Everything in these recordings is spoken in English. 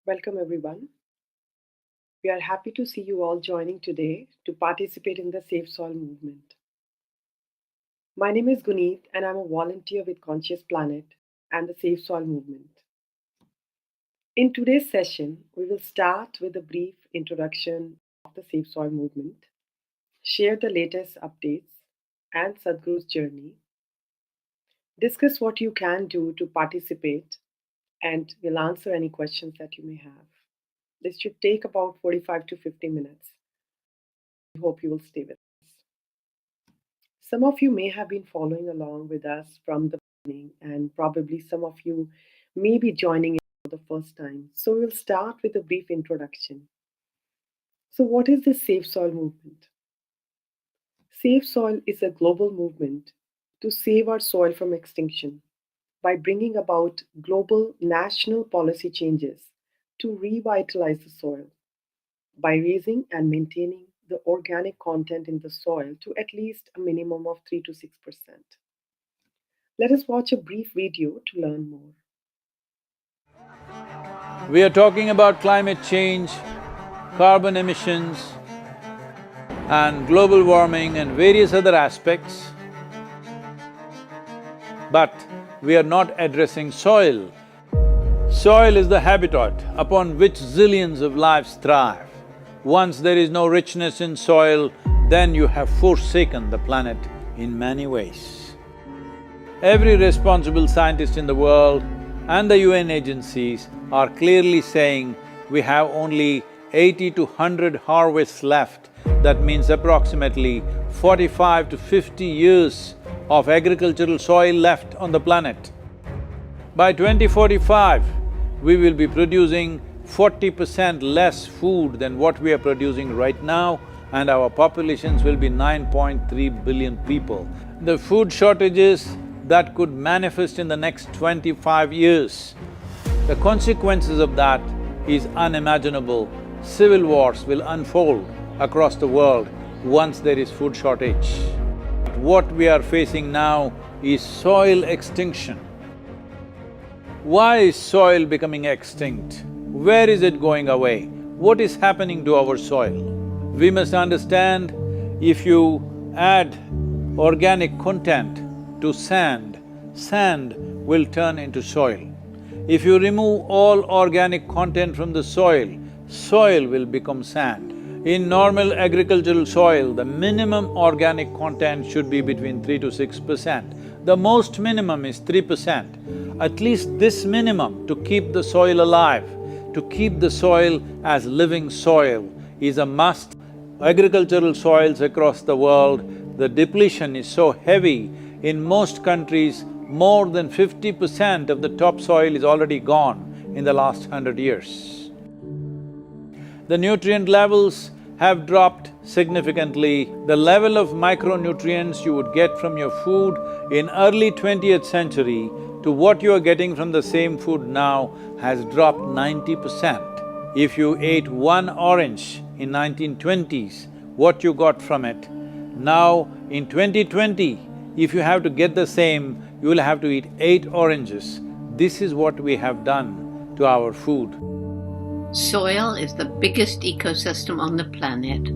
Welcome everyone. We are happy to see you all joining today to participate in the Safe Soil movement. My name is Guneet and I'm a volunteer with Conscious Planet and the Safe Soil movement. In today's session, we will start with a brief introduction of the Safe Soil movement, share the latest updates and Sadhguru's journey, discuss what you can do to participate, and we'll answer any questions that you may have. This should take about 45 to 50 minutes. I hope you will stay with us. Some of you may have been following along with us from the beginning, and probably some of you may be joining in for the first time. So we'll start with a brief introduction. So, what is the Safe Soil movement? Safe Soil is a global movement to save our soil from extinction by bringing about global national policy changes to revitalize the soil by raising and maintaining the organic content in the soil to at least a minimum of 3 to 6%. Let us watch a brief video to learn more. We are talking about climate change, carbon emissions, and global warming and various other aspects, but we are not addressing soil. Soil is the habitat upon which zillions of lives thrive. Once there is no richness in soil, then you have forsaken the planet in many ways. Every responsible scientist in the world and the UN agencies are clearly saying we have only 80 to 100 harvests left. That means approximately 45 to 50 years of agricultural soil left on the planet. By 2045, we will be producing 40% less food than what we are producing right now, and our populations will be 9.3 billion people. The food shortages that could manifest in the next 25 years, the consequences of that is unimaginable. Civil wars will unfold across the world once there is food shortage. What we are facing now is soil extinction. Why is soil becoming extinct? Where is it going away? What is happening to our soil? We must understand, if you add organic content to sand, sand will turn into soil. If you remove all organic content from the soil, soil will become sand. In normal agricultural soil, the minimum organic content should be between 3 to 6%. The most minimum is 3%. At least this minimum to keep the soil alive, to keep the soil as living soil is a must. Agricultural soils across the world, the depletion is so heavy, in most countries, more than 50% of the topsoil is already gone in the last 100 years. The nutrient levels have dropped significantly. The level of micronutrients you would get from your food in early 20th century to what you are getting from the same food now has dropped 90%. If you ate one orange in 1920s, what you got from it, now in 2020, if you have to get the same, you will have to eat 8 oranges. This is what we have done to our food. Soil is the biggest ecosystem on the planet,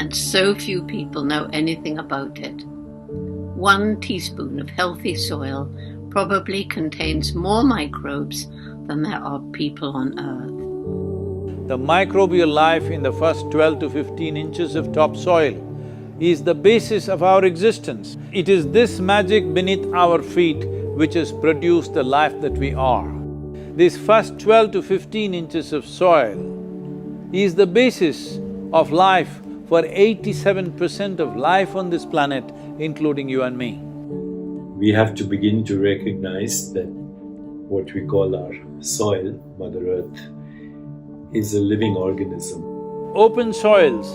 and so few people know anything about it. 1 teaspoon of healthy soil probably contains more microbes than there are people on Earth. The microbial life in the first 12 to 15 inches of topsoil is the basis of our existence. It is this magic beneath our feet which has produced the life that we are. This first 12 to 15 inches of soil is the basis of life for 87% of life on this planet, including you and me. We have to begin to recognize that what we call our soil, Mother Earth, is a living organism. Open soils,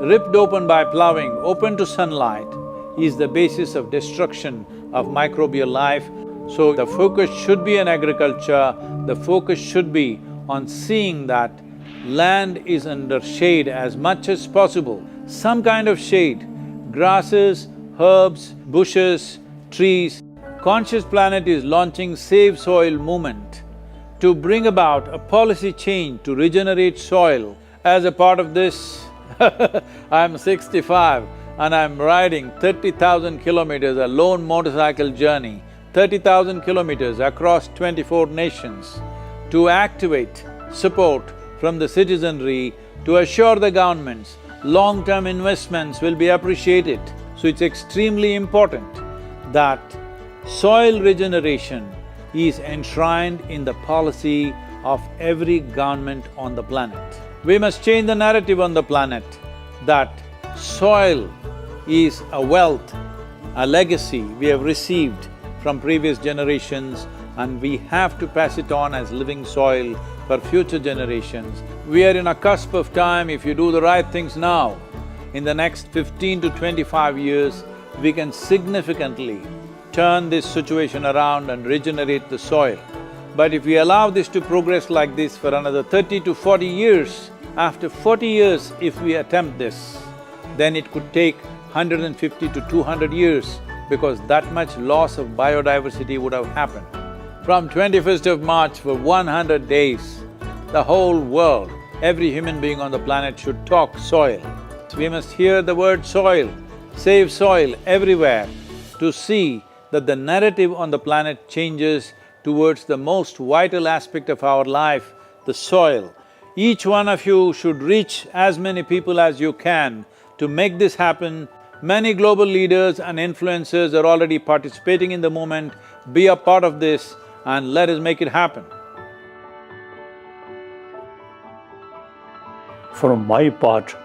ripped open by ploughing, open to sunlight, is the basis of destruction of microbial life. So the focus should be on agriculture, the focus should be on seeing that land is under shade as much as possible, some kind of shade, grasses, herbs, bushes, trees. Conscious Planet is launching Save Soil movement to bring about a policy change to regenerate soil. As a part of this, I'm 65 and I'm riding 30,000 kilometers, a lone motorcycle journey, 30,000 kilometers across 24 nations to activate support from the citizenry to assure the governments long-term investments will be appreciated. So it's extremely important that soil regeneration is enshrined in the policy of every government on the planet. We must change the narrative on the planet that soil is a wealth, a legacy we have received from previous generations, and we have to pass it on as living soil for future generations. We are in a cusp of time. If you do the right things now, in the next 15 to 25 years, we can significantly turn this situation around and regenerate the soil. But if we allow this to progress like this for another 30 to 40 years, after 40 years if we attempt this, then it could take 150 to 200 years because that much loss of biodiversity would have happened. From 21st of March for 100 days, the whole world, every human being on the planet should talk soil. We must hear the word soil, save soil everywhere to see that the narrative on the planet changes towards the most vital aspect of our life, the soil. Each one of you should reach as many people as you can to make this happen. Many global leaders and influencers are already participating in the movement. Be a part of this and let us make it happen. From my part,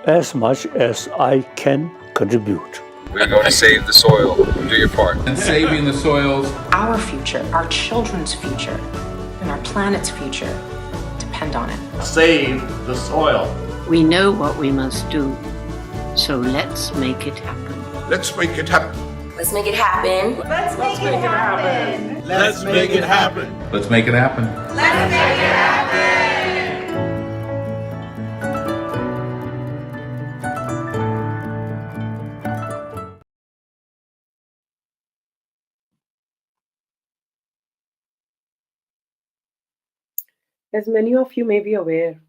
as much as I can contribute. We're going to save the soil. Do your part. And saving the soils. Our future, our children's future, and our planet's future depend on it. Save the soil. We know what we must do, so let's make it happen. Let's make it happen. Let's make it happen. Let's make it happen. Let's make it happen. Let's make it happen. Let's make it happen. As many of you may be aware,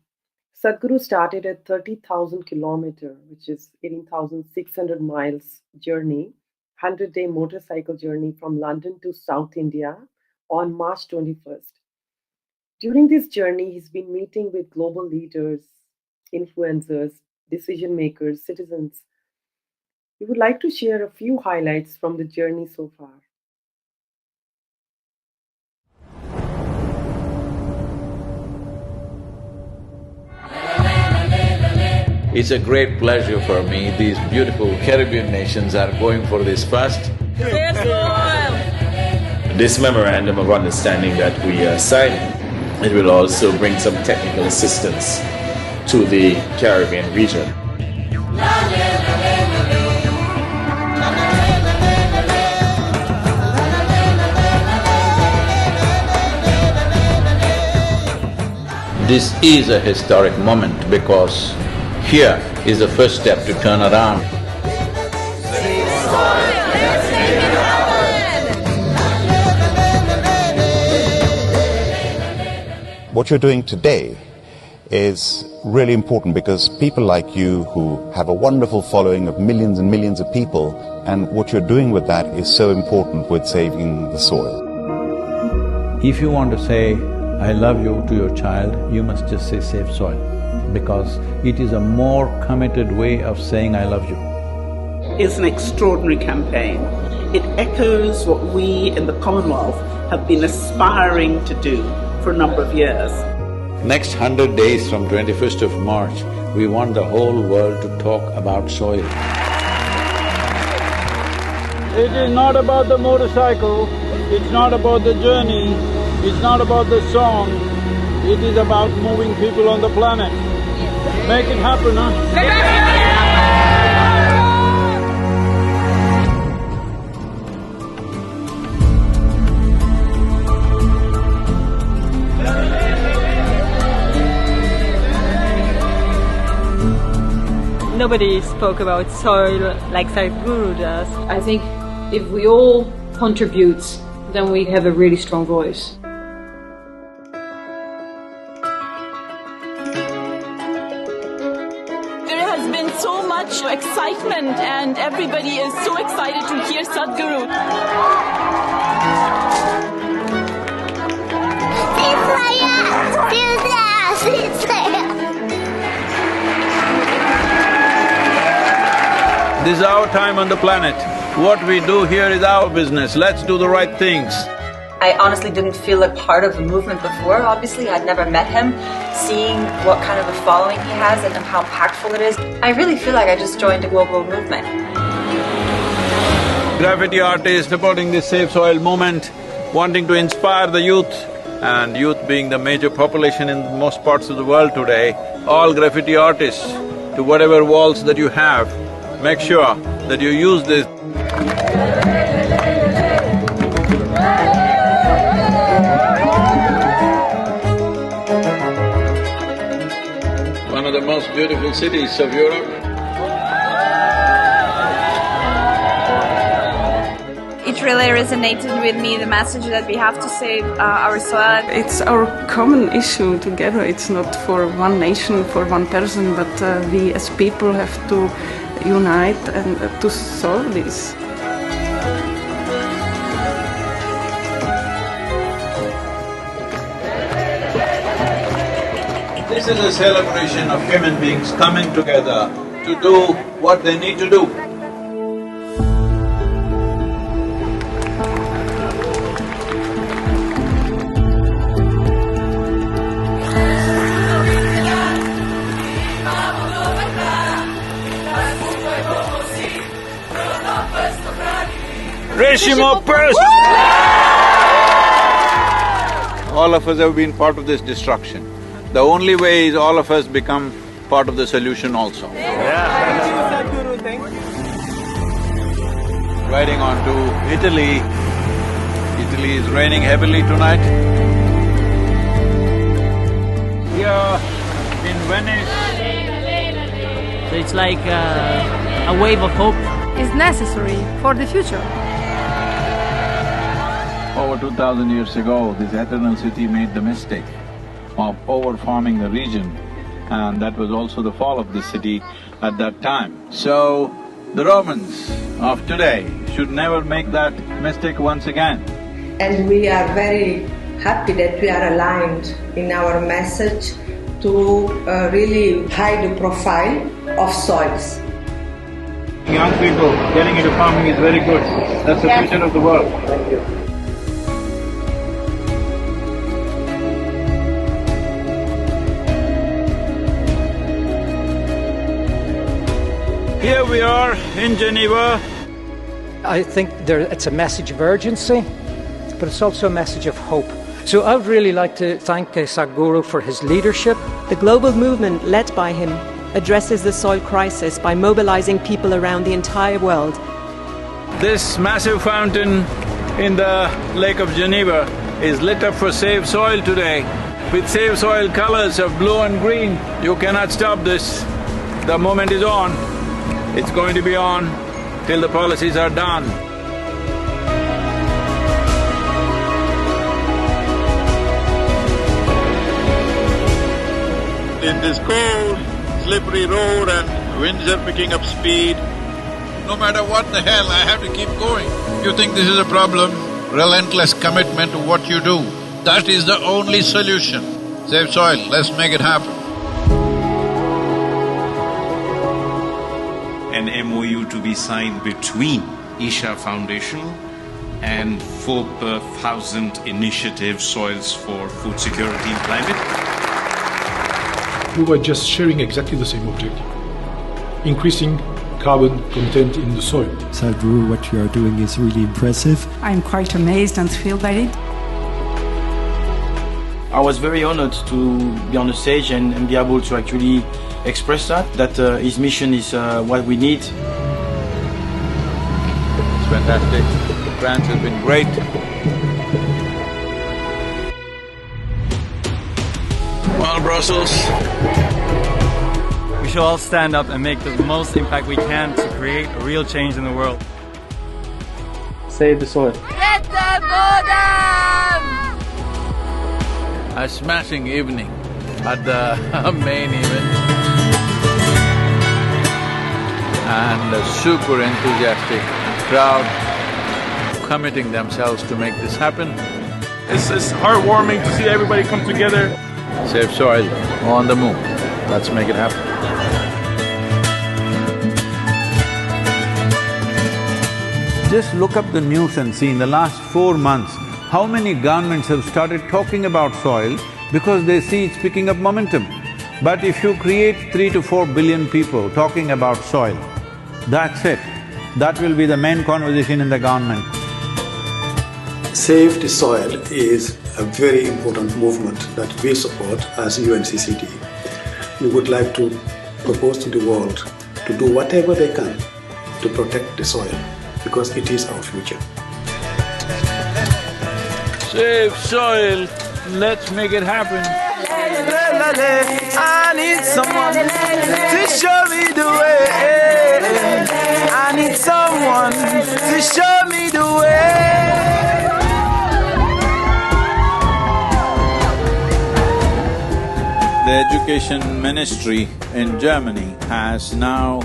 Sadhguru started a 30,000 kilometer, which is 18,600 miles journey, 100-day motorcycle journey from London to South India on March 21st. During this journey, he's been meeting with global leaders, influencers, decision makers, citizens. We would like to share a few highlights from the journey so far. It's a great pleasure for me. These beautiful Caribbean nations are going for this first. This memorandum of understanding that we are signing, it will also bring some technical assistance to the Caribbean region. This is a historic moment because here is the first step to turn around. What you're doing today is really important because people like you who have a wonderful following of millions and millions of people, and what you're doing with that is so important with saving the soil. If you want to say, I love you to your child, you must just say save soil, because it is a more committed way of saying I love you. It's an extraordinary campaign. It echoes what we in the Commonwealth have been aspiring to do for a number of years. Next 100 days from 21st of March, we want the whole world to talk about soil. It is not about the motorcycle, it's not about the journey, it's not about the song, it is about moving people on the planet. Make it happen, huh? Nobody spoke about soil like Sadhguru does. I think if we all contribute then we have a really strong voice. There has been so much excitement and everybody is so excited to hear Sadhguru. This is our time on the planet. What we do here is our business. Let's do the right things. I honestly didn't feel a part of the movement before, obviously. I'd never met him. Seeing what kind of a following he has and how impactful it is, I really feel like I just joined a global movement. Graffiti artists supporting this Safe Soil movement, wanting to inspire the youth, and youth being the major population in most parts of the world today, all graffiti artists, to whatever walls that you have, make sure that you use this. One of the most beautiful cities of Europe. It really resonated with me, the message that we have to save our soil. It's our common issue together. It's not for one nation, for one person, but we as people have to unite and to solve this. This is a celebration of human beings coming together to do what they need to do. All of us have been part of this destruction. The only way is all of us become part of the solution also. Sadhguru, thank you. Riding on to Italy. Italy is raining heavily tonight. We are in Venice. So it's like a wave of hope. It's necessary for the future. Over 2000 years ago, this eternal city made the mistake of over-farming the region, and that was also the fall of the city at that time. So, the Romans of today should never make that mistake once again. And we are very happy that we are aligned in our message to really high the profile of soils. Young people getting into farming is very good. That's the future of the world. Thank you. Here we are in Geneva. I think it's a message of urgency, but it's also a message of hope. So I would really like to thank Sadhguru for his leadership. The global movement led by him addresses the soil crisis by mobilizing people around the entire world. This massive fountain in the Lake of Geneva is lit up for Save Soil today with Save Soil colors of blue and green. You cannot stop this. The moment is on. It's going to be on till the policies are done. In this cold, slippery road and winds are picking up speed, no matter what the hell, I have to keep going. You think this is a problem? Relentless commitment to what you do. That is the only solution. Save soil, let's make it happen. An MOU to be signed between Isha Foundation and 4,000 Initiative Soils for Food Security and Climate. We were just sharing exactly the same objective, increasing carbon content in the soil. Sadhguru, what you are doing is really impressive. I'm quite amazed and thrilled by it. I was very honored to be on the stage and be able to actually express that his mission is what we need. It's fantastic. France has been great. Well, Brussels. We should all stand up and make the most impact we can to create a real change in the world. Save the soil. Let A smashing evening at the main event, and a super enthusiastic crowd committing themselves to make this happen. It's heartwarming to see everybody come together. Save soil, on the move. Let's make it happen. Just look up the news and see in the last 4 months, how many governments have started talking about soil because they see it's picking up momentum. But if you create 3 to 4 billion people talking about soil, that's it. That will be the main conversation in the government. Save the Soil is a very important movement that we support as UNCCD. We would like to propose to the world to do whatever they can to protect the soil, because it is our future. Save soil, let's make it happen. I need someone to show me the way. I need someone to show me the way. The education ministry in Germany has now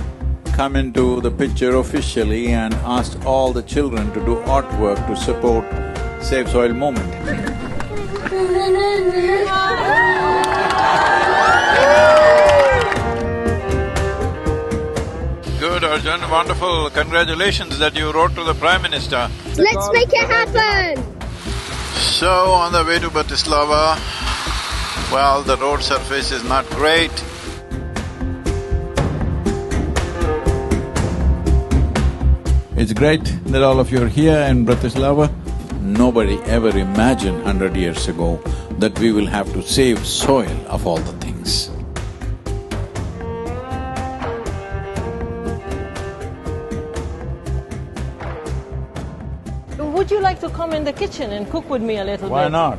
come into the picture officially and asked all the children to do artwork to support Save Soil movement. Good, Arjun, wonderful. Congratulations that you wrote to the Prime Minister. Let's make it happen! So, on the way to Bratislava, well, the road surface is not great. It's great that all of you are here in Bratislava. Nobody ever imagined 100 years ago that we will have to save soil of all the things. Would you like to come in the kitchen and cook with me a little bit? Why not?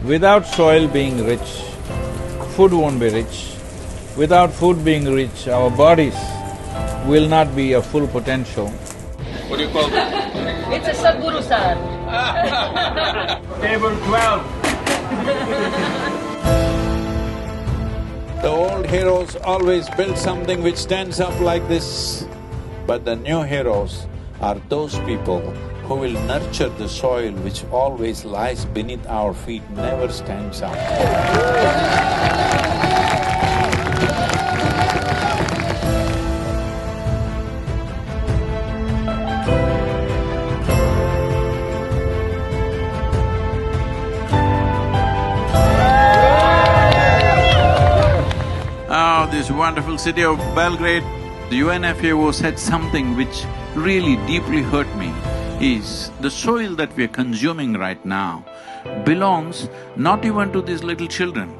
Without soil being rich, food won't be rich. Without food being rich, our bodies will not be of full potential. What do you call that? It's a Sadhguru sir. Table 12. The old heroes always built something which stands up like this, but the new heroes are those people who will nurture the soil which always lies beneath our feet, never stands up. This wonderful city of Belgrade, the UNFAO said something which really deeply hurt me, is the soil that we are consuming right now belongs not even to these little children,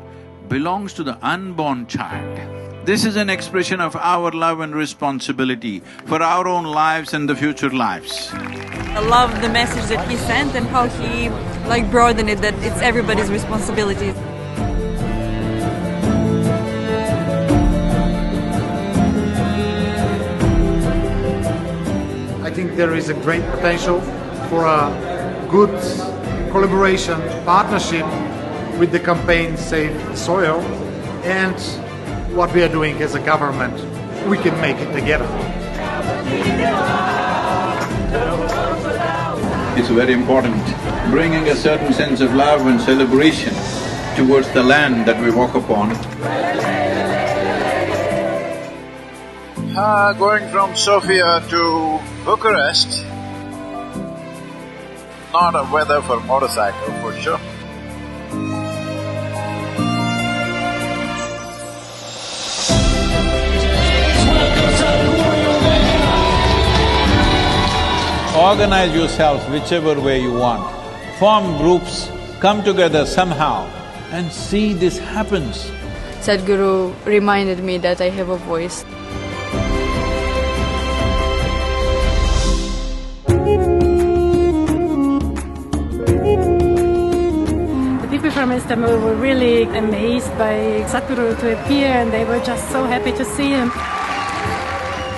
belongs to the unborn child. This is an expression of our love and responsibility for our own lives and the future lives. I love the message that he sent and how he broadened it, that it's everybody's responsibility. I think there is a great potential for a good collaboration, partnership with the campaign Save the Soil, and what we are doing as a government. We can make it together. It's very important, bringing a certain sense of love and celebration towards the land that we walk upon. Going from Sofia to Bucharest, not a weather for motorcycle for sure. Organize yourselves whichever way you want, form groups, come together somehow and see this happens. Sadhguru reminded me that I have a voice. From Istanbul were really amazed by Sadhguru to appear, and they were just so happy to see him.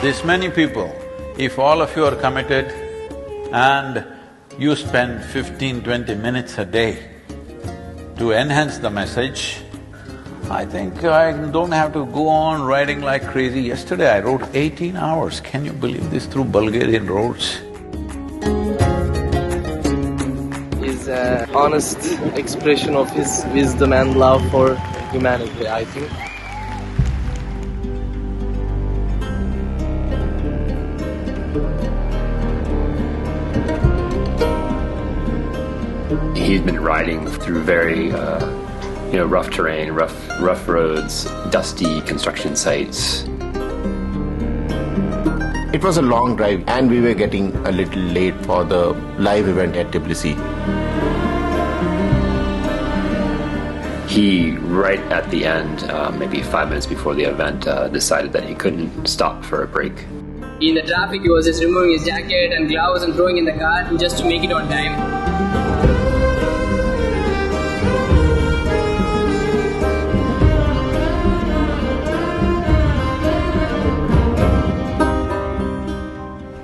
This many people, if all of you are committed and you spend 15–20 minutes a day to enhance the message, I think I don't have to go on riding like crazy. Yesterday I rode 18 hours, can you believe this, through Bulgarian roads? Is an honest expression of his wisdom and love for humanity, I think. He's been riding through very, rough terrain, rough roads, dusty construction sites. It was a long drive and we were getting a little late for the live event at Tbilisi. He, right at the end, maybe 5 minutes before the event, decided that he couldn't stop for a break. In the traffic, he was just removing his jacket and gloves and throwing in the car just to make it on time.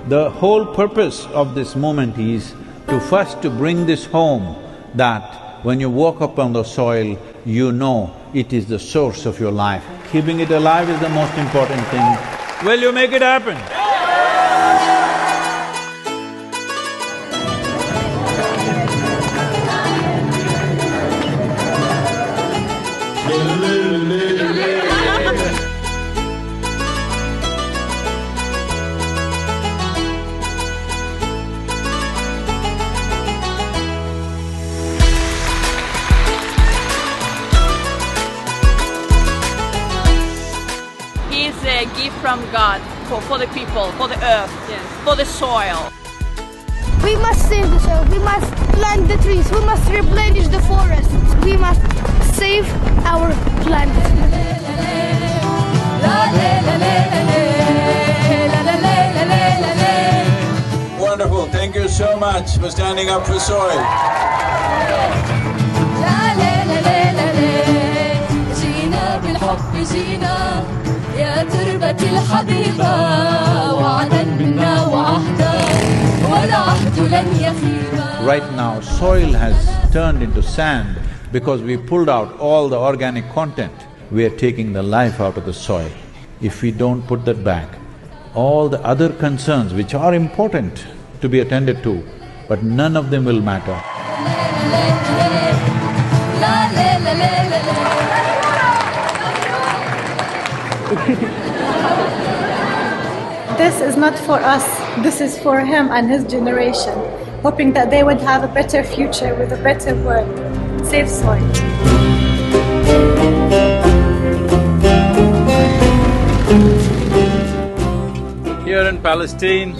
The whole purpose of this moment is to bring this home, that when you walk up on the soil, you know it is the source of your life. Keeping it alive is the most important thing. Will you make it happen? A gift from God for the people, for the earth, for the soil. We must save the soil, we must plant the trees, we must replenish the forests, we must save our planet. Wonderful, thank you so much for standing up for soil. يا تربتي الحبيبة وعدا منا وعهدا والعهد لن يخيبا. Right now, soil has turned into sand because we pulled out all the organic content. We are taking the life out of the soil. If we don't put that back, all the other concerns which are important to be attended to, but none of them will matter. This is not for us, this is for him and his generation, hoping that they would have a better future with a better world. Save soil. Here in Palestine,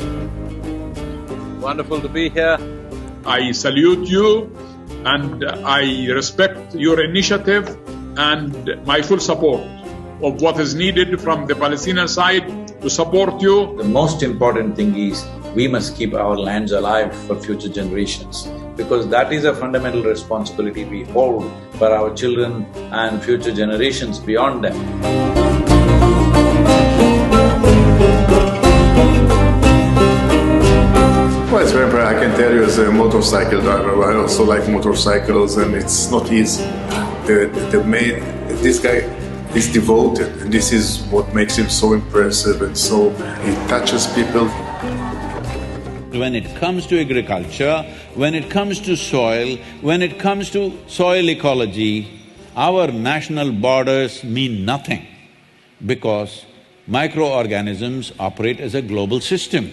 wonderful to be here. I salute you and I respect your initiative and my full support of what is needed from the Palestinian side to support you. The most important thing is we must keep our lands alive for future generations, because that is a fundamental responsibility we hold for our children and future generations beyond them. Well, it's very important. I can tell you as a motorcycle driver, I also like motorcycles and it's not easy. This guy is devoted, and this is what makes him so impressive, and so he touches people. When it comes to agriculture, when it comes to soil, when it comes to soil ecology, our national borders mean nothing, because microorganisms operate as a global system.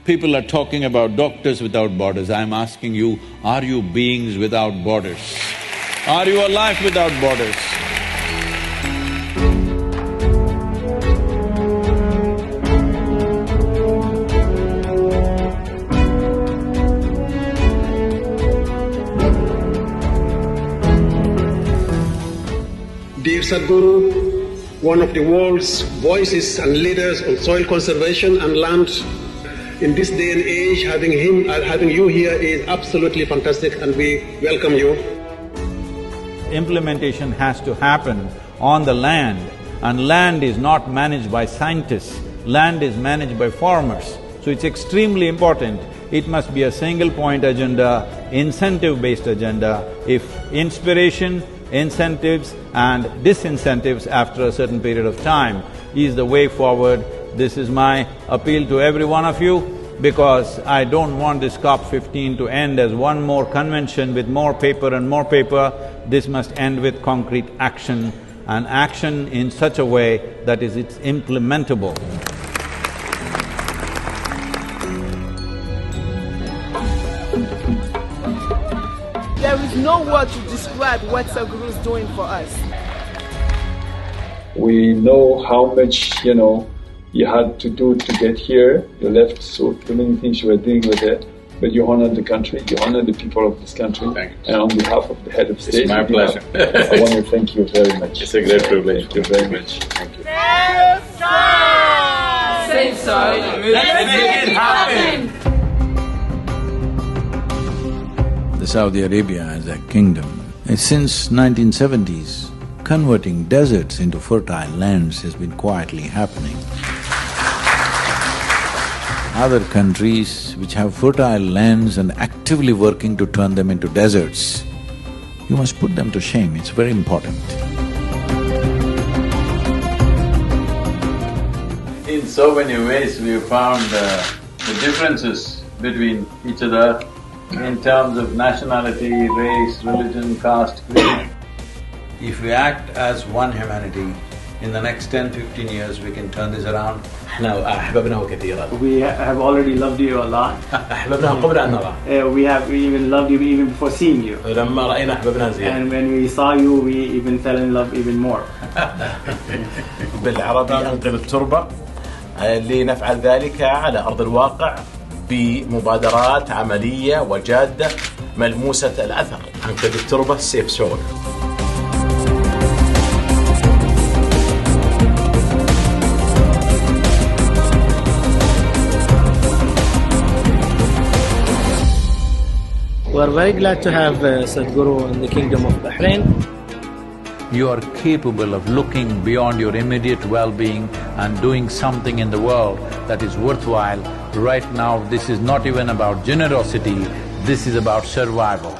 People are talking about doctors without borders. I'm asking you, are you beings without borders? Are you alive without borders? Dear Sadhguru, one of the world's voices and leaders on soil conservation and land, in this day and age, having you here is absolutely fantastic, and we welcome you. Implementation has to happen on the land, and land is not managed by scientists, land is managed by farmers. So it's extremely important it must be a single-point agenda, incentive-based agenda. If inspiration, incentives and disincentives after a certain period of time is the way forward, this is my appeal to every one of you, because I don't want this COP15 to end as one more convention with more paper and more paper. This must end with concrete action, and action in such a way that it's implementable. There is no word to describe what Sadhguru is doing for us. We know how much, you had to do to get here. You left so many things you were doing with it, but you honored the country, you honored the people of this country. Thank you. And on behalf of the head of state, it's my pleasure. I want to thank you very much. It's a great privilege. Thank you very much. Thank you. Save soil. Let's make it happen! The Saudi Arabia as a kingdom, since 1970s, converting deserts into fertile lands has been quietly happening. Other countries which have fertile lands and actively working to turn them into deserts, you must put them to shame, it's very important. In so many ways, we have found the differences between each other in terms of nationality, race, religion, caste, creed. If we act as one humanity, in the next 10-15 years we can turn this around. We have already loved you a lot. We have even loved you even before seeing you. And when we saw you, we even fell in love even more. بالعربي أنقذ التربة لنفعل ذلك على أرض الواقع بمبادرات عملية وجادة ملموسة الأثر. أنقذ التربة save soil. We are very glad to have Sadhguru in the Kingdom of Bahrain. You are capable of looking beyond your immediate well-being and doing something in the world that is worthwhile. Right now, this is not even about generosity, this is about survival.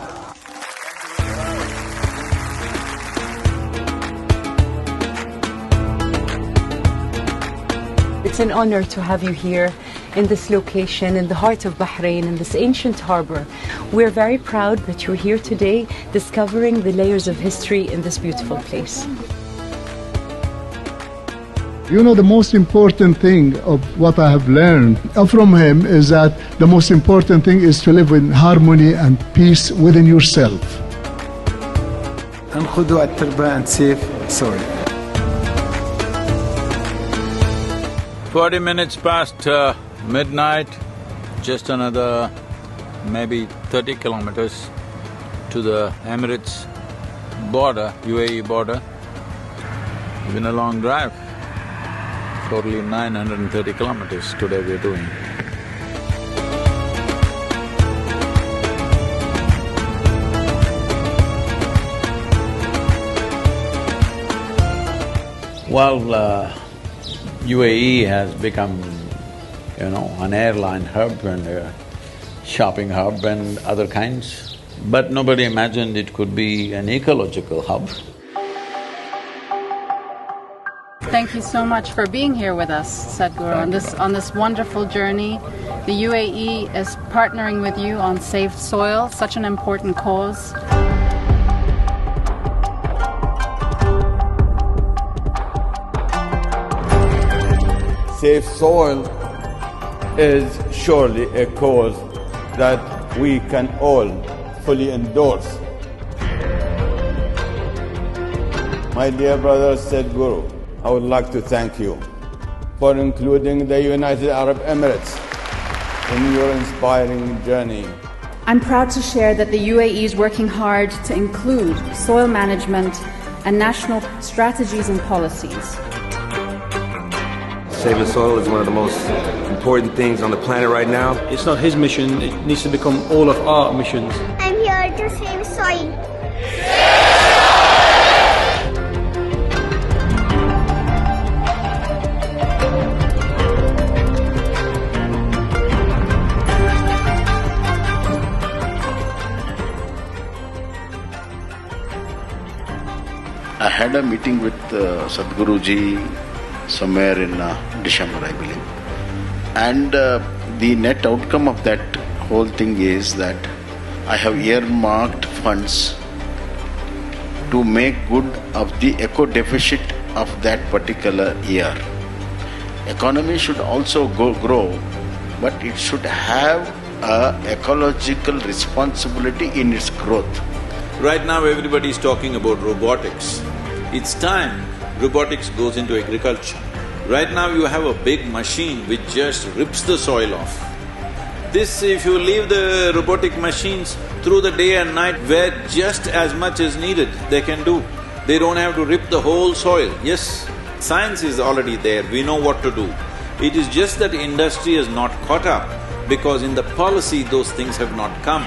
It's an honor to have you here in this location, in the heart of Bahrain, in this ancient harbor. We're very proud that you're here today discovering the layers of history in this beautiful place. The most important thing of what I have learned from him is that the most important thing is to live in harmony and peace within yourself. انقذوا التربة and save soil. 40 minutes past midnight, just another maybe 30 kilometers to the Emirates border, UAE border. It's been a long drive, totally 930 kilometers today we're doing. Well, UAE has become, an airline hub and a shopping hub and other kinds, but nobody imagined it could be an ecological hub. Thank you so much for being here with us, Sadhguru, on this wonderful journey. The UAE is partnering with you on Save Soil, such an important cause. Save Soil is surely a cause that we can all fully endorse. My dear brother Sadhguru, I would like to thank you for including the United Arab Emirates in your inspiring journey. I'm proud to share that the UAE is working hard to include soil management and national strategies and policies. Saving soil is one of the most important things on the planet right now. It's not his mission, it needs to become all of our missions. I'm here to save soil. had a meeting with Sadhguru ji somewhere in December, I believe. And the net outcome of that whole thing is that I have earmarked funds to make good of the eco deficit of that particular year. Economy should also grow, but it should have an ecological responsibility in its growth. Right now everybody is talking about robotics. It's time robotics goes into agriculture. Right now you have a big machine which just rips the soil off. This, if you leave the robotic machines through the day and night where just as much is needed, they can do. They don't have to rip the whole soil. Yes, science is already there, we know what to do. It is just that industry has not caught up because in the policy those things have not come.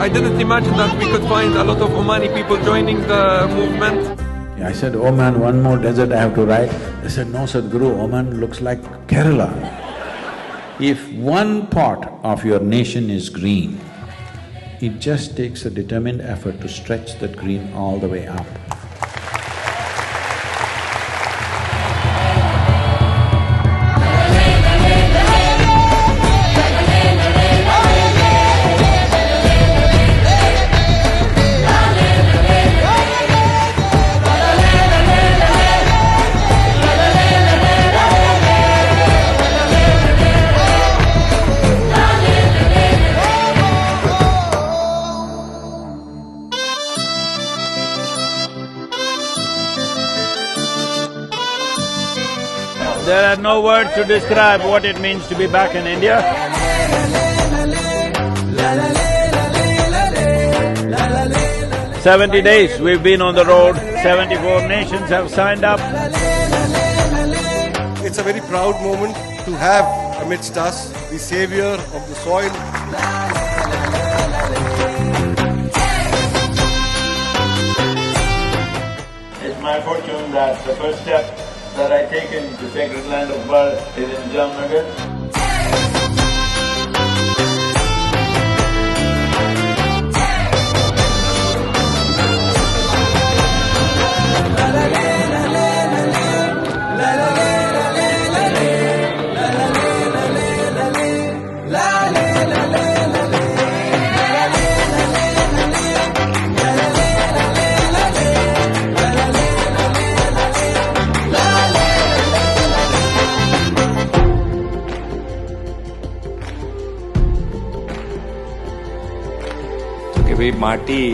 I didn't imagine that we could find a lot of Omani people joining the movement. I said, Oman, one more desert I have to ride. They said, no Sadhguru, Oman looks like Kerala. If one part of your nation is green, it just takes a determined effort to stretch that green all the way up. There are no words to describe what it means to be back in India. 70 days we've been on the road, 74 nations have signed up. It's a very proud moment to have amidst us the savior of the soil. It's my fortune that the first step that I take in the sacred land of birth is in Jamnagar. ભાઈ માટી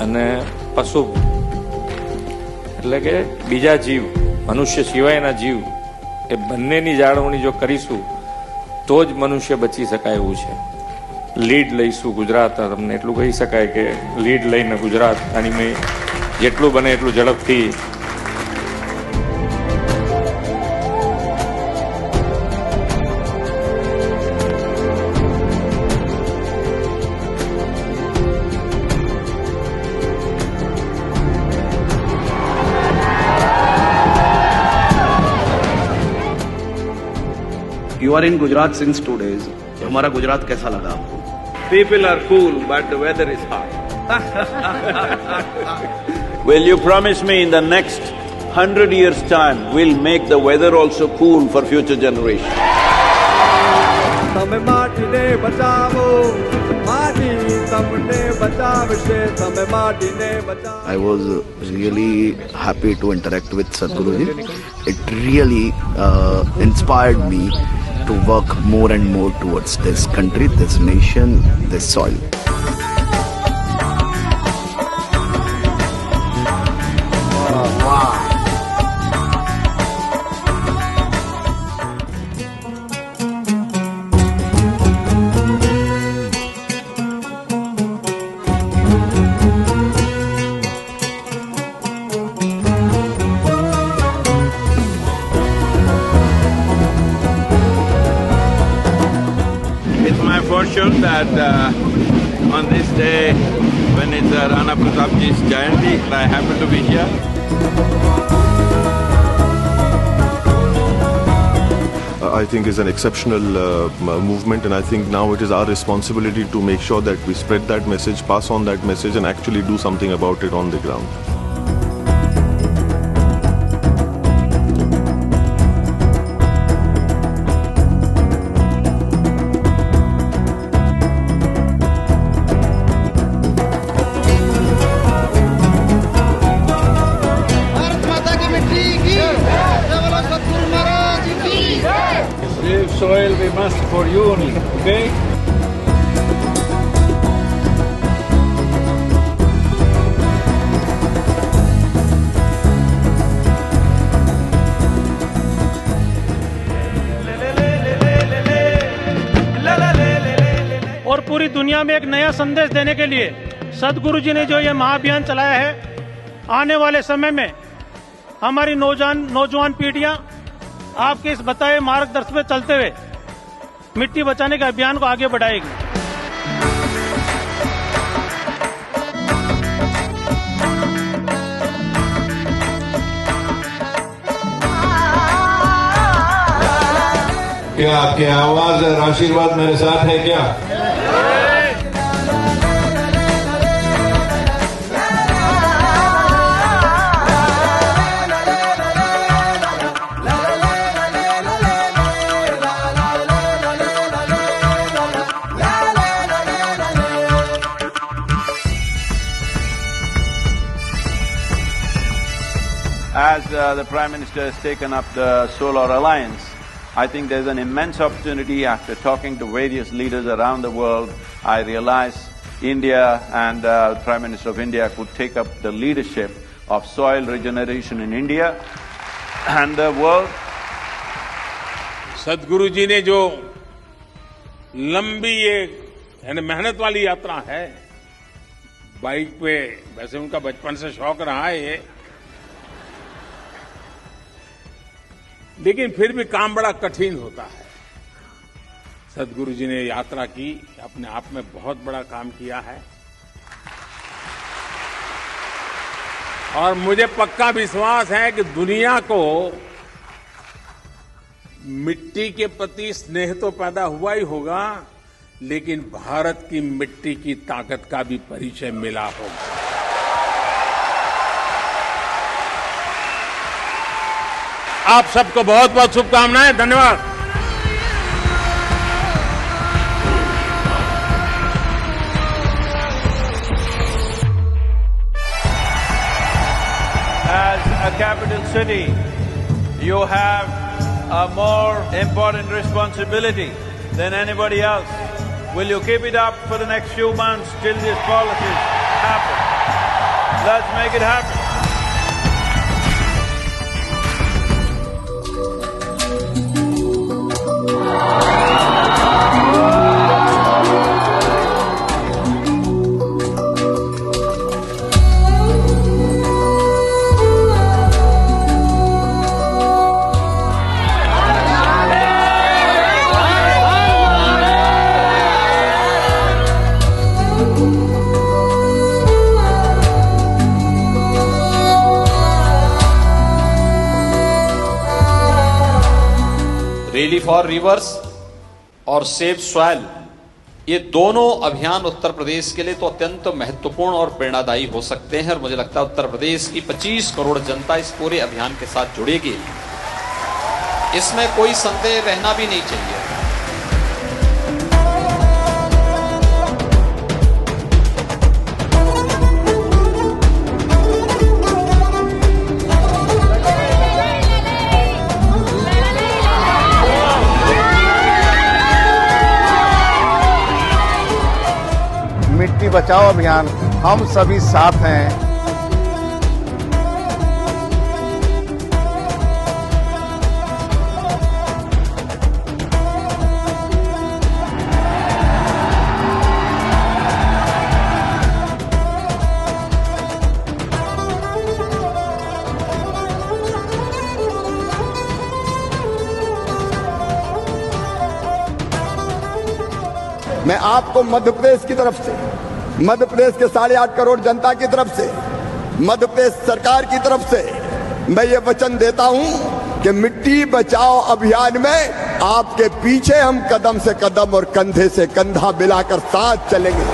અને પશુ એટલે કે બીજા જીવ મનુષ્ય સિવાયના જીવ એ બંનેની જાળવણી જો કરીશું તો જ મનુષ્ય બચી શકાય એવું છે. લીડ લઈશું ગુજરાત, તમને એટલું કહી શકાય કે લીડ લઈને ગુજરાત આની મેં જેટલું બને એટલું ઝડપથી You are in Gujarat since 2 days. हमारा गुजरात कैसा लगा आपको? People are cool, but the weather is hot. Will you promise me in the next 100 years' time, we'll make the weather also cool for future generations? I was really happy to interact with Sadhguru ji. It really inspired me to work more and more towards this country, this nation, this soil. that on this day, when it's Rana Pratapji's Jayanti, I happen to be here. I think is an exceptional movement, and I think now it is our responsibility to make sure that we spread that message, pass on that message, and actually do something about it on the ground. Save soil we must for you only, okay? और पूरी दुनिया में एक नया संदेश देने के लिए सदगुरु जी ने जो ये महाअभियान चलाया है, आने वाले समय में हमारी नौजवान पीढ़ियां आपके इस बताए मार्गदर्शन पे चलते हुए मिट्टी बचाने के अभियान को आगे बढ़ाएगी। क्या आपकी आवाज और आशीर्वाद मेरे साथ है क्या? As the Prime Minister has taken up the Solar Alliance, I think there's an immense opportunity. After talking to various leaders around the world, I realize India and the Prime Minister of India could take up the leadership of soil regeneration in India and the world. सदगुरु जी ने जो लंबी ये यानी मेहनत वाली यात्रा है, बाइक पे, वैसे उनका बचपन से शौक रहा है ये, लेकिन फिर भी काम बड़ा कठिन होता है। सदगुरु जी ने यात्रा की, अपने आप में बहुत बड़ा काम किया है और मुझे पक्का विश्वास है कि दुनिया को मिट्टी के प्रति स्नेह तो पैदा हुआ ही होगा, लेकिन भारत की मिट्टी की ताकत का भी परिचय मिला होगा। आप सबको बहुत बहुत शुभकामनाएं, धन्यवाद। As a capital city, you have a more important responsibility than anybody else. Will you keep it up for the next few months till these policies happen? Let's make it happen. Rally for reverse और save soil, ये दोनों अभियान उत्तर प्रदेश के लिए तो अत्यंत महत्वपूर्ण और प्रेरणादायी हो सकते हैं और मुझे लगता है उत्तर प्रदेश की 25 करोड़ जनता इस पूरे अभियान के साथ जुड़ेगी, इसमें कोई संदेह रहना भी नहीं चाहिए। मिट्टी बचाओ अभियान, हम सभी साथ हैं। मैं आपको मध्य प्रदेश की तरफ से, मध्य प्रदेश के 8.5 करोड़ जनता की तरफ से, मध्य प्रदेश सरकार की तरफ से मैं ये वचन देता हूं कि मिट्टी बचाओ अभियान में आपके पीछे हम कदम से कदम और कंधे से कंधा मिलाकर साथ चलेंगे।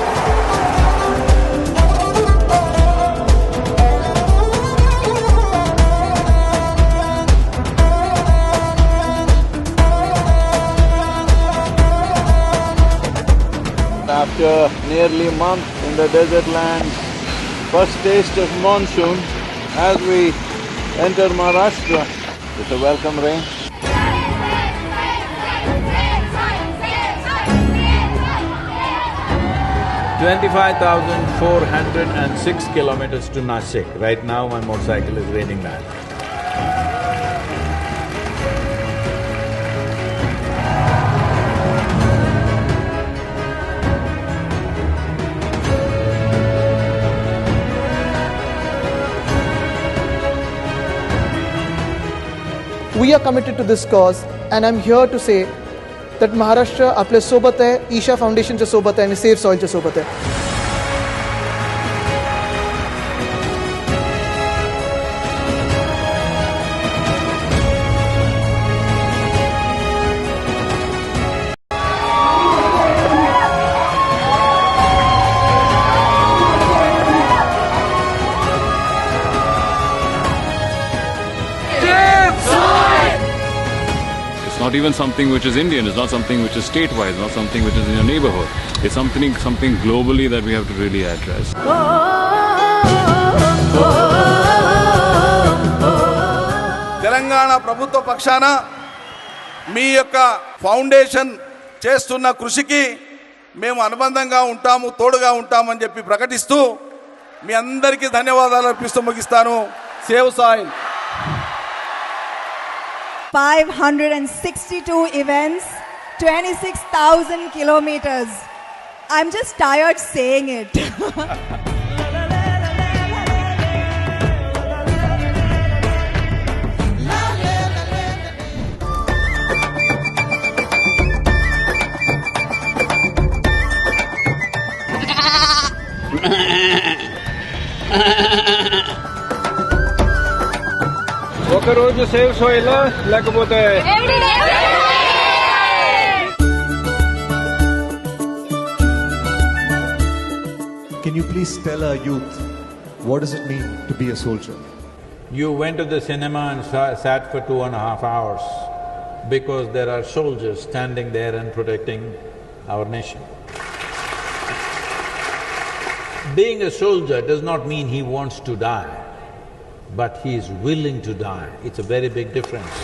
After nearly a month in the desert lands, first taste of monsoon as we enter Maharashtra. It's a welcome rain. 25,406 kilometers to Nashik. Right now my motorcycle is raining that. We are committed to this cause and I'm here to say that Maharashtra आपल्या सोबत आहे, ईशा फाउंडेशनच्या सोबत आहे आणि safe सॉइलच्या सोबत आहे. It's not even something which is Indian, it's not something which is statewide, it's not something which is in your neighborhood. It's something globally that we have to really address. Telangana ప్రభుత్వ పక్షాన మీ యొక్క foundation చేస్తున్న కృషికి మేము అనుబంధంగా ఉంటాము, తోడుగా ఉంటామని చెప్పి ప్రకటిస్తూ మీ అందరికీ ధన్యవాదాలు అర్పిస్తూ ముగిస్తాను. Save soil. 562 events, 26,000 kilometers. I'm just tired saying it. ఒక రోజు సేవ్ సోయిల్ లేకపోతే Can you please tell our youth what does it mean to be a soldier? You went to the cinema and sat for 2.5 hours because there are soldiers standing there and protecting our nation. Being a soldier does not mean he wants to die, but he is willing to die. It's a very big difference.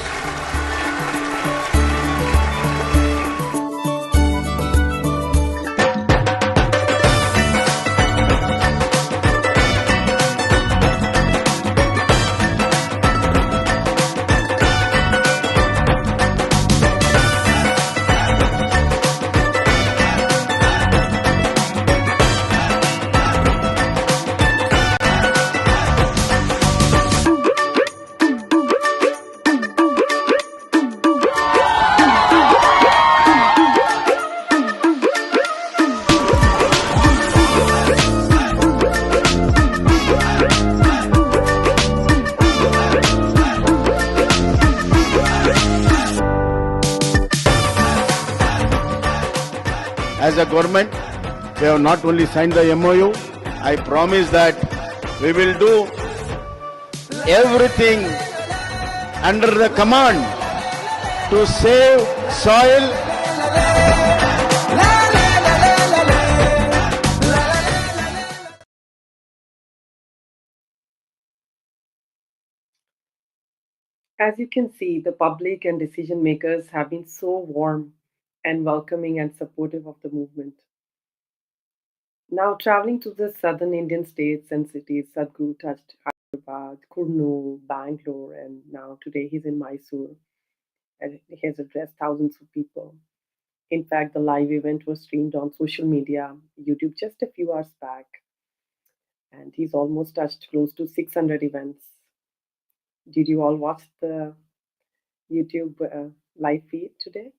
As a government, we have not only signed the MOU, I promise that we will do everything under the command to save soil. As you can see, the public and decision makers have been so warm and welcoming and supportive of the movement. Now, traveling to the southern Indian states and cities, Sadhguru touched Hyderabad, Kurnool, Bangalore, and now today he's in Mysore. And he has addressed thousands of people. In fact, the live event was streamed on social media, YouTube, just a few hours back. And he's almost touched close to 600 events. Did you all watch the YouTube live feed today?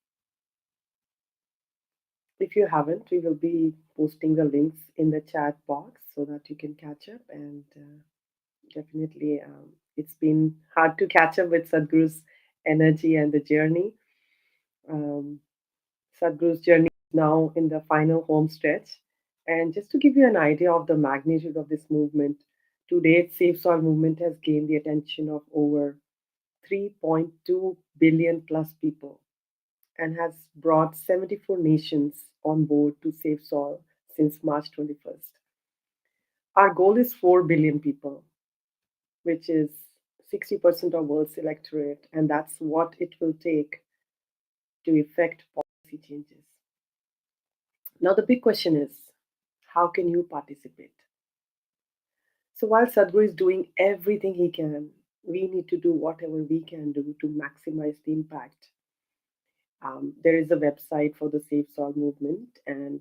If you haven't, we will be posting the links in the chat box so that you can catch up. And definitely, it's been hard to catch up with Sadhguru's energy and the journey. Um, Sadhguru's journey is now in the final home stretch. And just to give you an idea of the magnitude of this movement, to date, Safe Soil movement has gained the attention of over 3.2 billion plus people and has brought 74 nations on board to save soil since March 21st. Our goal is 4 billion people, which is 60% of world's electorate, and that's what it will take to effect policy changes. Now, the big question is, how can you participate? So while Sadhguru is doing everything he can, we need to do whatever we can do to maximize the impact. There is a website for the Safe Soil movement, and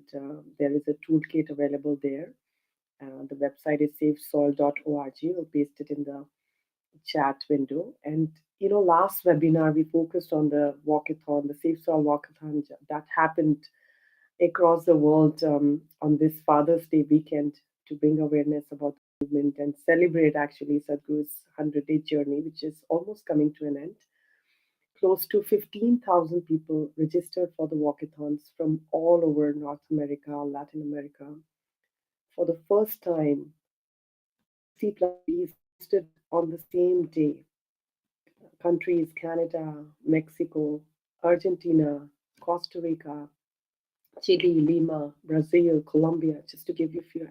there is a toolkit available there. The website is safesoil.org. We'll paste it in the chat window. And last webinar we focused on the walkathon, the Safe Soil walkathon that happened across the world on this Father's Day weekend to bring awareness about the movement and celebrate actually Sadhguru's 100-day journey, which is almost coming to an end. Close to 15,000 people registered for the walkathons from all over North America, Latin America. For the first time, 60 plus registered on the same day. Countries Canada, Mexico, Argentina, Costa Rica, Chile, Lima, Brazil, Colombia, just to give you a few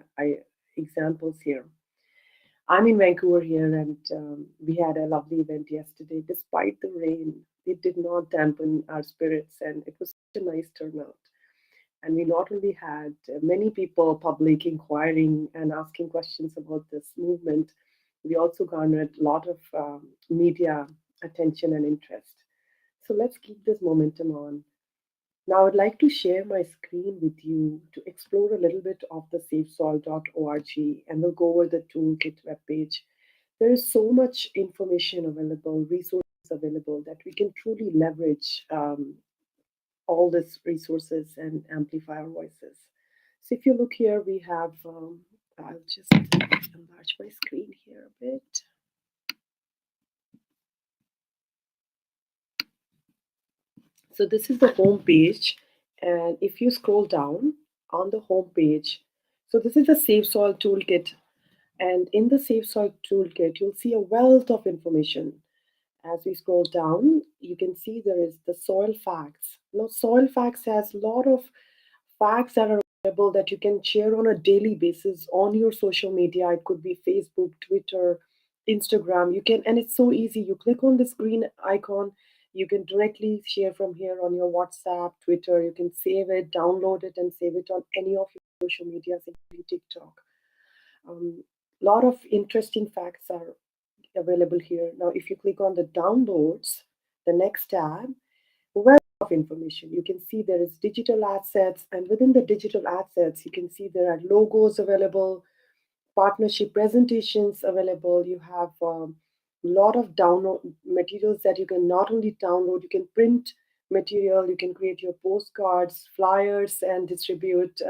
examples here. I'm in Vancouver here, and we had a lovely event yesterday. Despite the rain, it did not dampen our spirits, and it was such a nice turnout. And we not only had many people, public, inquiring and asking questions about this movement, we also garnered a lot of media attention and interest. So let's keep this momentum on. Now, I'd like to share my screen with you to explore a little bit of the safesoil.org, and we'll go over the toolkit webpage. There is so much information available, resources available, that we can truly leverage all these resources and amplify our voices. So if you look here, we have, I'll just enlarge my screen here a bit. So this is the home page, and if you scroll down on the home page, so this is the Safe Soil Toolkit, and in the Safe Soil Toolkit, you'll see a wealth of information. As we scroll down, you can see there is the soil facts. Now, soil facts has a lot of facts that are available that you can share on a daily basis on your social media. It could be Facebook, Twitter, Instagram. You can, and it's so easy. You click on this green icon, you can directly share from here on your WhatsApp, Twitter. You can save it, download it, and save it on any of your social media, including TikTok. A lot of interesting facts are available here. Now, if you click on the downloads, the next tab, wealth of information. You can see there is digital assets, and within the digital assets, you can see there are logos available, partnership presentations available. You have a lot of download materials that you can not only download, you can print material, you can create your postcards, flyers, and distribute.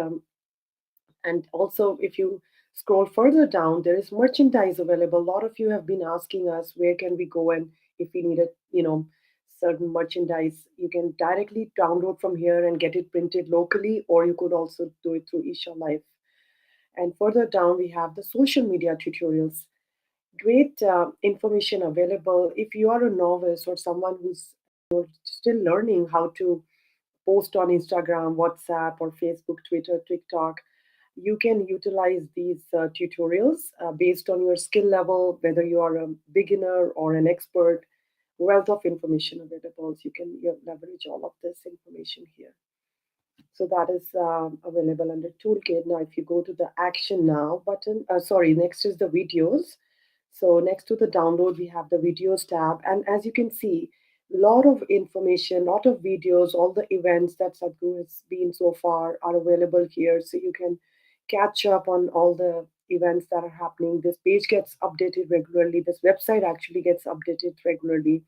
And also, if you scroll further down, there is merchandise available. A lot of you have been asking us where can we go, and if we need certain merchandise, you can directly download from here and get it printed locally, or you could also do it through Isha Life. And further down, we have the social media tutorials. Great information available. If you are a novice or someone who's still learning how to post on Instagram, WhatsApp, or Facebook, Twitter, TikTok, you can utilize these tutorials based on your skill level, whether you are a beginner or an expert. Wealth of information available. So you can leverage all of this information here. So that is available under toolkit. Now, if you go to the action now button, next is the videos. So next to the download, we have the videos tab. And as you can see, a lot of information, a lot of videos, all the events that Sadhguru has been so far are available here. So you can catch up on all the events that are happening. This page gets updated regularly. This website actually gets updated regularly.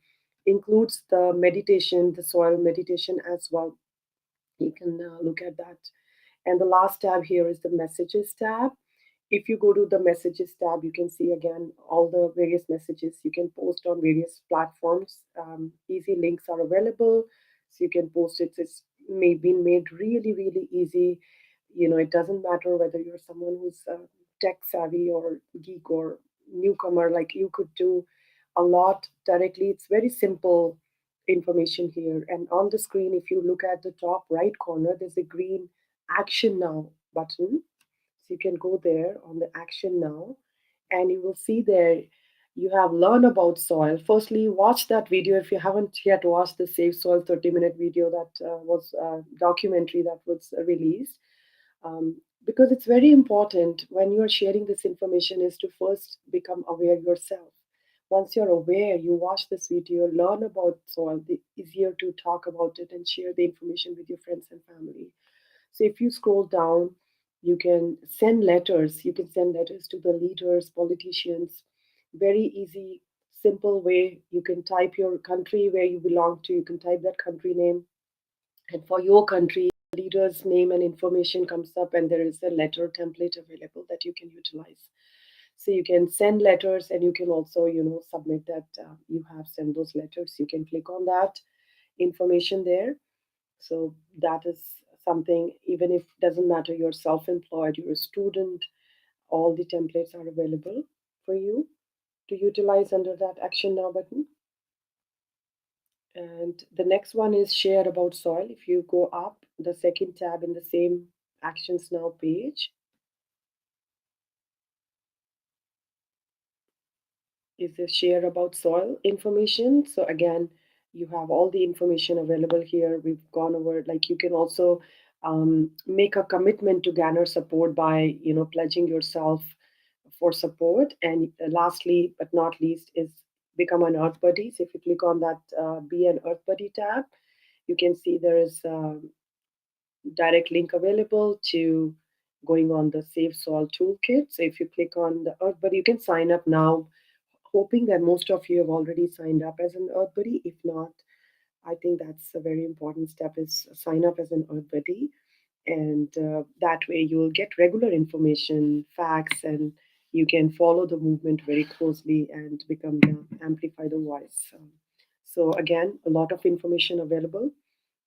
Includes the meditation, the soil meditation as well. You can look at that. And the last tab here is the messages tab. If you go to the messages tab, you can see again all the various messages you can post on various platforms. Easy links are available, so you can post it. It's been made really, really easy. It doesn't matter whether you're someone who's tech savvy or geek or newcomer, like you could do a lot directly. It's very simple information here. And on the screen, if you look at the top right corner, there's a green Action Now button. So you can go there on the Action Now, and you will see there you have Learn About Soil. Firstly, watch that video if you haven't yet watched the Save Soil 30-minute video that was a documentary that was released. Because it's very important when you are sharing this information is to first become aware yourself. Once you're aware, you watch this video, learn about soil, the easier to talk about it and share the information with your friends and family. So if you scroll down, you can send letters. You can send letters to the leaders, politicians. Very easy, simple way. You can type your country where you belong to. You can type that country name. And for your country, leader's name and information comes up, and there is a letter template available that you can utilize. So you can send letters, and you can also, submit that you have sent those letters. You can click on that information there. So that is something, even if doesn't matter you're self-employed, you're a student, all the templates are available for you to utilize under that Action Now button. And the next one is Share About Soil. If you go up the second tab in the same Actions Now page, is the Share About Soil information. So again, you have all the information available here. We've gone over, like you can also make a commitment to garner support by, pledging yourself for support. And lastly, but not least, is become an Earth Buddy. So if you click on that Be an Earth Buddy tab, you can see there is direct link available to going on the Save Soil Toolkit. So if you click on the Earth Buddy, you can sign up now, hoping that most of you have already signed up as an Earth Buddy. If not, I think that's a very important step is sign up as an Earth Buddy. And that way you'll get regular information, facts, and you can follow the movement very closely and become amplify the voice. So again, a lot of information available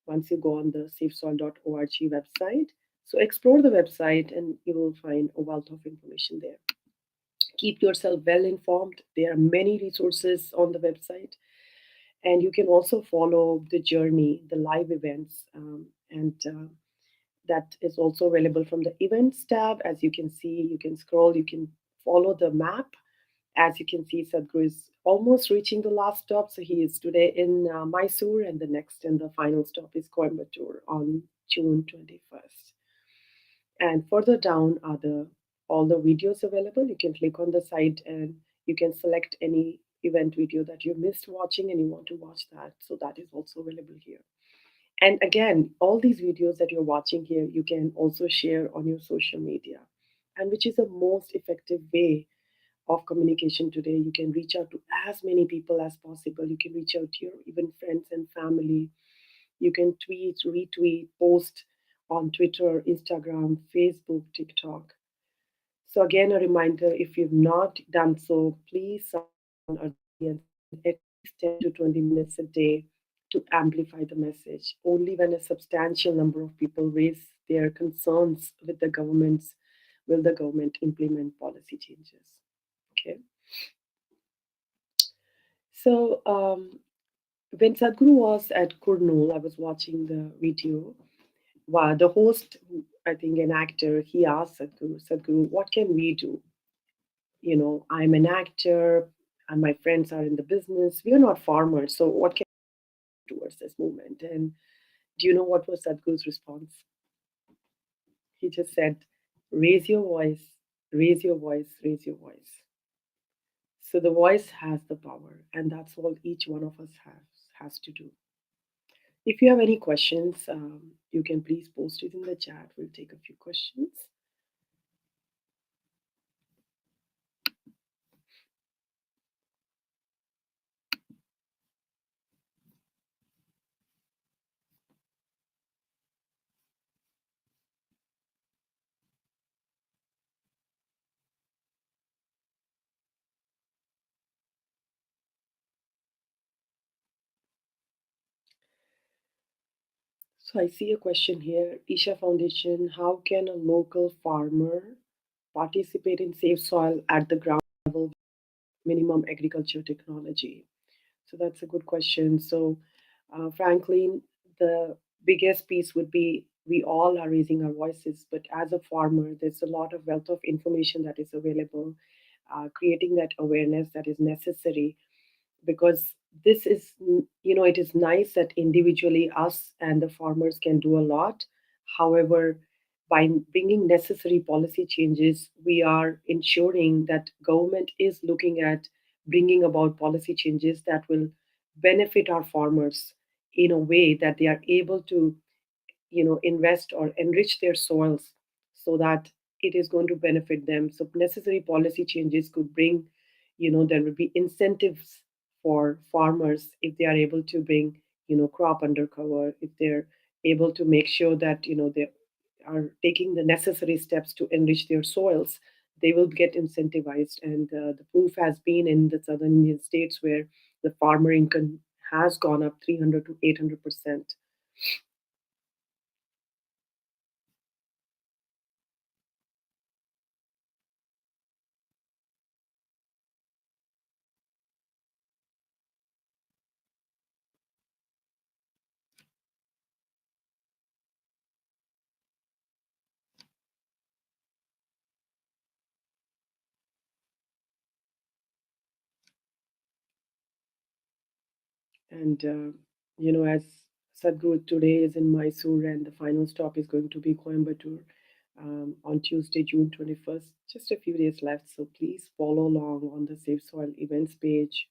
once you go on the safesoil.org website. So explore the website and you will find a wealth of information there. Keep yourself well informed. There are many resources on the website. And you can also follow the journey, the live events, and that is also available from the events tab. As you can see, you can scroll, you can follow the map. As you can see, Sadhguru is almost reaching the last stop. So he is today in Mysore, and the next and the final stop is Coimbatore on June 21st. And further down are all the videos available. You can click on the site and you can select any event video that you missed watching and you want to watch that. So that is also available here. And again, all these videos that you're watching here, you can also share on your social media, and which is the most effective way of communication today. You can reach out to as many people as possible. You can reach out to your even friends and family. You can tweet, retweet, post on Twitter, Instagram, Facebook, TikTok. So again, a reminder, if you've not done so, please sign up as an Earthbuddy and spend at least 10 to 20 minutes a day to amplify the message. Only when a substantial number of people raise their concerns with the governments will the government implement policy changes. Okay. So when Sadhguru was at Kurnool, I was watching the video. Wow, the host, I think an actor, he asked Sadhguru, what can we do? I'm an actor and my friends are in the business. We are not farmers. So what can we do towards this movement? And do you know what was Sadhguru's response? He just said, raise your voice, raise your voice, raise your voice. So the voice has the power, and that's all each one of us has to do. If you have any questions, you can please post it in the chat. We'll take a few questions. So I see a question here. Isha Foundation, how can a local farmer participate in Safe Soil at the ground level, minimum agriculture technology? So that's a good question. So, frankly, the biggest piece would be we all are raising our voices, but as a farmer, there's a lot of wealth of information that is available. Creating that awareness that is necessary, because this is, it is nice that individually us and the farmers can do a lot. However, by bringing necessary policy changes, we are ensuring that government is looking at bringing about policy changes that will benefit our farmers in a way that they are able to invest or enrich their soils so that it is going to benefit them. So necessary policy changes could bring, there will be incentives for farmers if they are able to bring crop under cover, if they're able to make sure that they are taking the necessary steps to enrich their soils, they will get incentivized. And the proof has been in the southern Indian states where the farmer income has gone up 300 to 800%. And, as Sadhguru today is in Mysore and the final stop is going to be Coimbatore on Tuesday, June 21st. Just a few days left, so please follow along on the Safe Soil events page.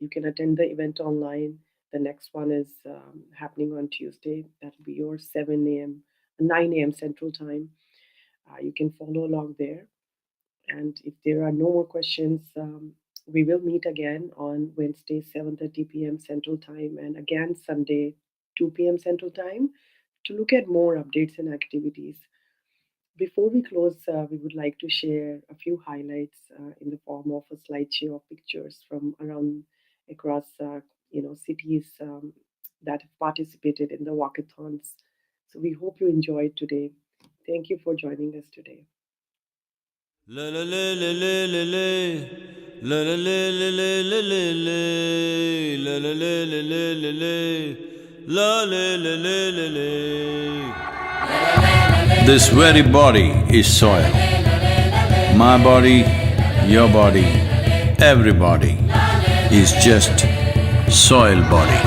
You can attend the event online. The next one is happening on Tuesday. That will be your 7 a.m., 9 a.m. Central Time. You can follow along there. And if there are no more questions, we will meet again on Wednesday, 7:30 p.m. Central Time, and again Sunday, 2 p.m. Central Time, to look at more updates and activities. Before we close, we would like to share a few highlights in the form of a slideshow of pictures from around across, cities that have participated in the walkathons. So we hope you enjoyed today. Thank you for joining us today. La la la la la la la la la la la la la la la la la la la. This very body is soil. My body, your body, everybody is just soil body.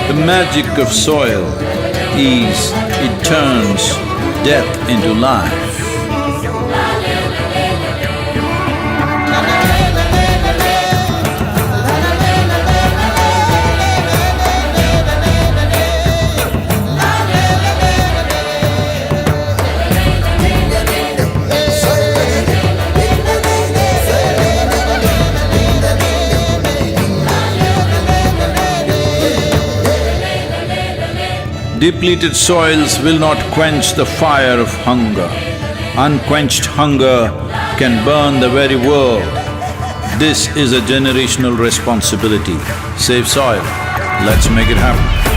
The magic of soil is it turns death into life. Depleted soils will not quench the fire of hunger. Unquenched hunger can burn the very world. This is a generational responsibility. Save soil. Let's make it happen.